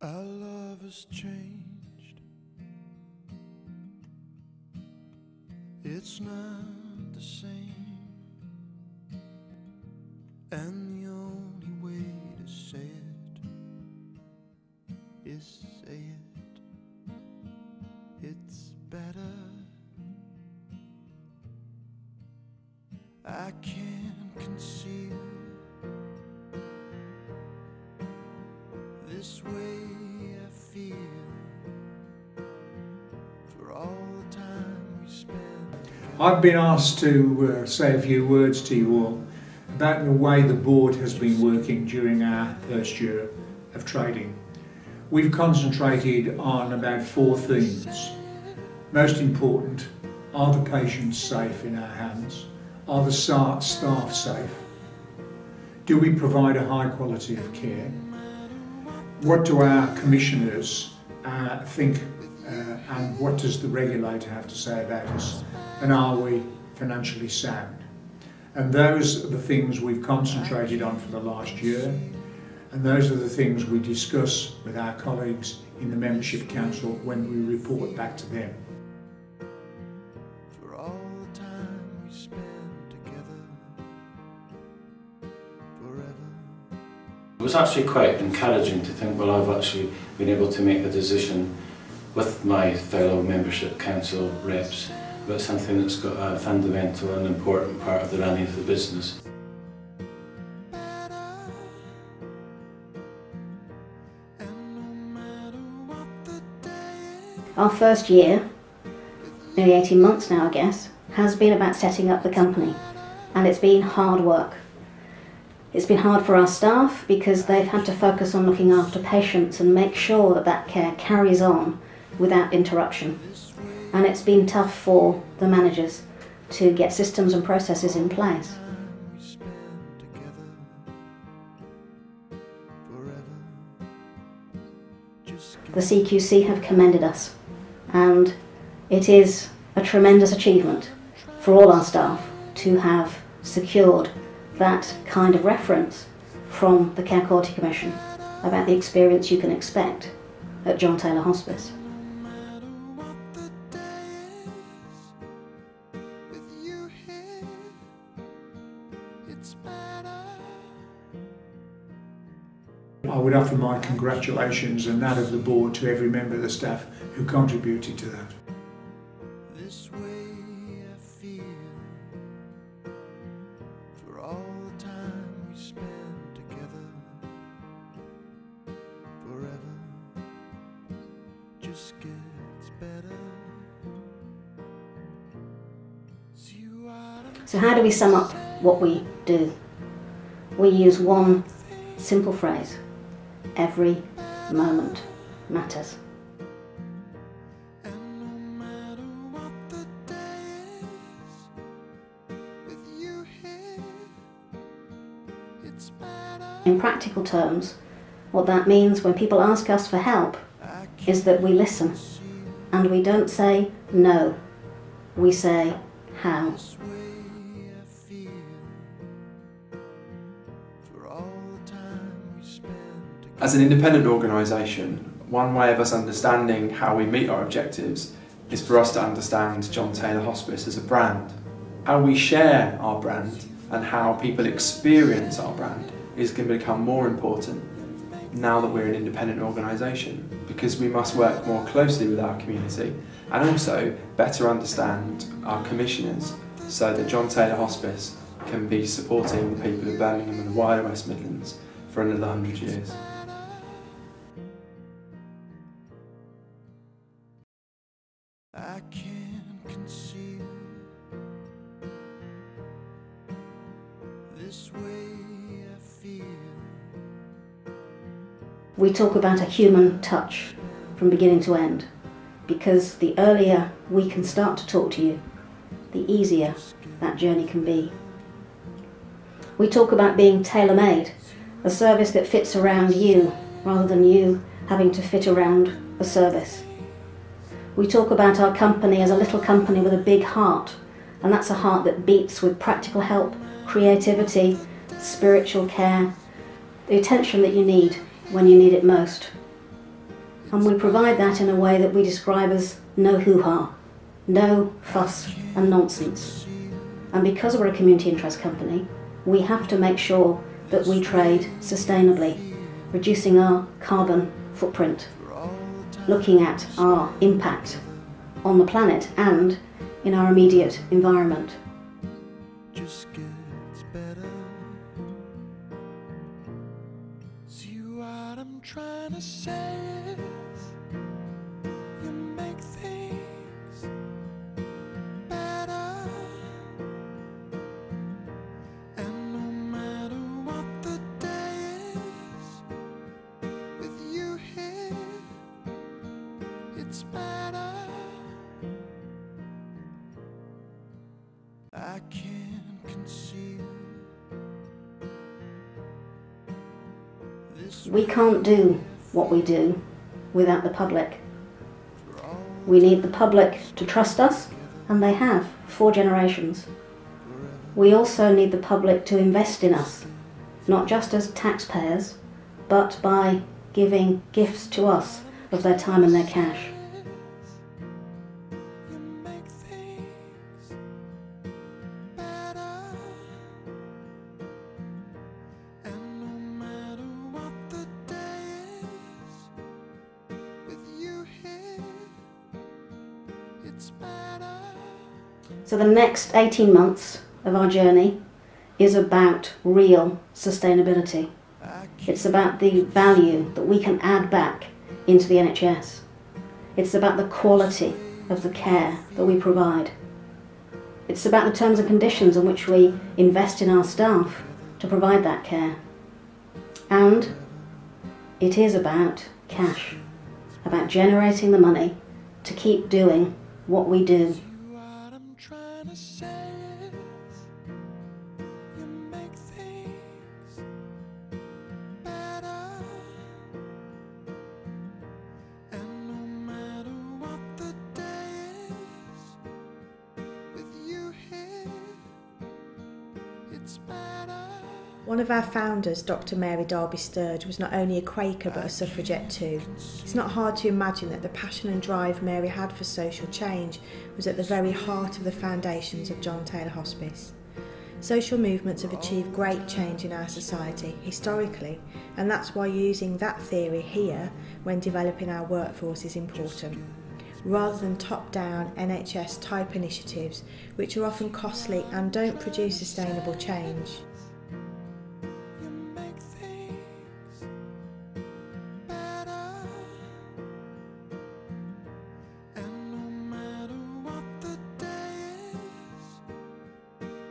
Our love has changed. It's not the same, and the only way to say it is say it. It's better. I can't conceal this way I feel for all the time we spend. I've been asked to say a few words to you all about the way the board has been working during our first year of trading. We've concentrated on about 4 themes. Most important, are the patients safe in our hands? Are the staff safe? Do we provide a high quality of care? What do our commissioners think and what does the regulator have to say about us? And are we financially sound? And those are the things we've concentrated on for the last year, and those are the things we discuss with our colleagues in the Membership Council when we report back to them. For all the time we spend together forever. It was actually quite encouraging to think, well, I've actually been able to make a decision with my fellow Membership Council reps about something that's got a fundamental and important part of the running of the business. Our first year, nearly 18 months now I guess, has been about setting up the company, and it's been hard work. It's been hard for our staff because they've had to focus on looking after patients and make sure that that care carries on without interruption. And it's been tough for the managers to get systems and processes in place. The CQC have commended us, and it is a tremendous achievement for all our staff to have secured that kind of reference from the Care Quality Commission about the experience you can expect at John Taylor Hospice. I would offer my congratulations and that of the board to every member of the staff who contributed to that. This way I feel for all the time we spend together forever just gets better. So how do we sum up what we do? We use one simple phrase: every moment matters. In practical terms, what that means when people ask us for help is that we listen, and we don't say no, we say how. As an independent organisation, one way of us understanding how we meet our objectives is for us to understand John Taylor Hospice as a brand. How we share our brand and how people experience our brand is going to become more important now that we're an independent organisation, because we must work more closely with our community and also better understand our commissioners so that John Taylor Hospice can be supporting the people of Birmingham and the wider West Midlands for another 100 years. I can't conceal this way I feel. We talk about a human touch from beginning to end, because the earlier we can start to talk to you, the easier that journey can be. We talk about being tailor-made, a service that fits around you rather than you having to fit around a service. We talk about our company as a little company with a big heart, and that's a heart that beats with practical help, creativity, spiritual care, the attention that you need when you need it most. And we provide that in a way that we describe as no hoo-ha, no fuss and nonsense. And because we're a community interest company, we have to make sure that we trade sustainably, reducing our carbon footprint, looking at our impact on the planet and in our immediate environment. Just gets better. See what I'm trying to say is you make things better. And no matter what the day is, with you here, it's better. I can't conceal this. We can't do what we do without the public. We need the public to trust us, and they have, for generations. We also need the public to invest in us, not just as taxpayers, but by giving gifts to us of their time and their cash. You make things better. And no matter what the day is, with you here, it's better. So the next 18 months of our journey is about real sustainability. It's about the value that we can add back into the NHS. It's about the quality of the care that we provide. It's about the terms and conditions in which we invest in our staff to provide that care. And it is about cash, about generating the money to keep doing what we do. What I'm trying to say is you make things better. And no matter what the day is, with you here, it's better. One of our founders, Dr. Mary Darby Sturge, was not only a Quaker but a suffragette too. It's not hard to imagine that the passion and drive Mary had for social change was at the very heart of the foundations of John Taylor Hospice. Social movements have achieved great change in our society historically, and that's why using that theory here when developing our workforce is important, rather than top-down NHS type initiatives which are often costly and don't produce sustainable change. You make things better. And no matter what the day is,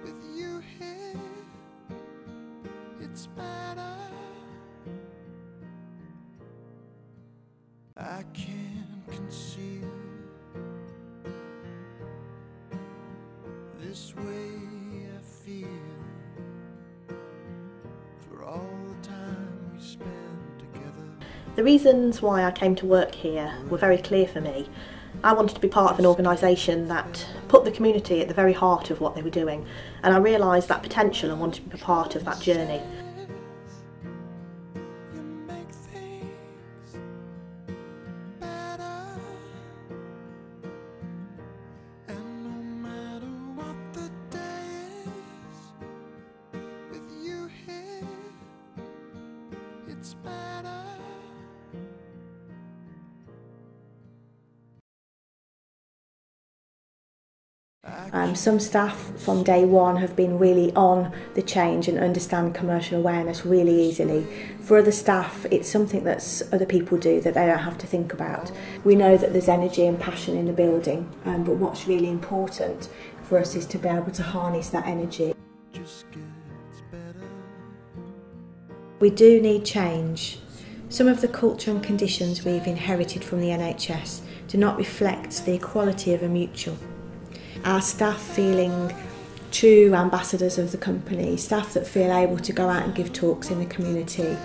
with you here, it's better. I can't conceal this way I feel for all the time we spend together. The reasons why I came to work here were very clear for me. I wanted to be part of an organisation that put the community at the very heart of what they were doing, and I realised that potential and wanted to be part of that journey. You make things better. And no matter what the day is, with you here, it's better. Some staff from day one have been really on the change and understand commercial awareness really easily. For other staff, it's something that other people do that they don't have to think about. We know that there's energy and passion in the building, but what's really important for us is to be able to harness that energy. Just gets better. We do need change. Some of the culture and conditions we've inherited from the NHS do not reflect the equality of a mutual. Our staff feeling true ambassadors of the company, staff that feel able to go out and give talks in the community,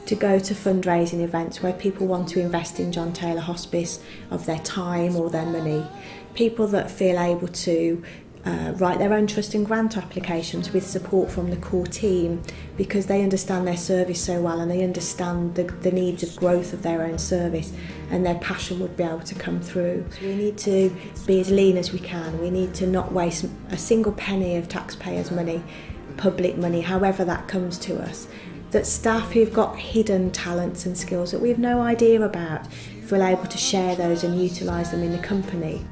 to go to fundraising events where people want to invest in John Taylor Hospice of their time or their money, people that feel able to write their own trust and grant applications with support from the core team, because they understand their service so well and they understand the needs of growth of their own service, and their passion would be able to come through. So we need to be as lean as we can. We need to not waste a single penny of taxpayers' money, public money, however that comes to us. That staff who've got hidden talents and skills that we have no idea about, if we're able to share those and utilise them in the company.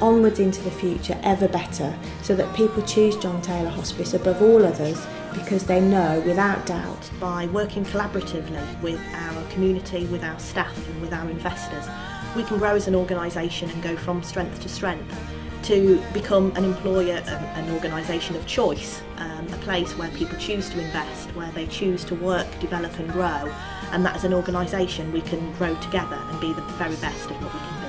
Onwards into the future, ever better, so that people choose John Taylor Hospice above all others, because they know without doubt, by working collaboratively with our community, with our staff and with our investors, we can grow as an organisation and go from strength to strength to become an employer, an organisation of choice, a place where people choose to invest, where they choose to work, develop and grow, and that as an organisation we can grow together and be the very best of what we can be.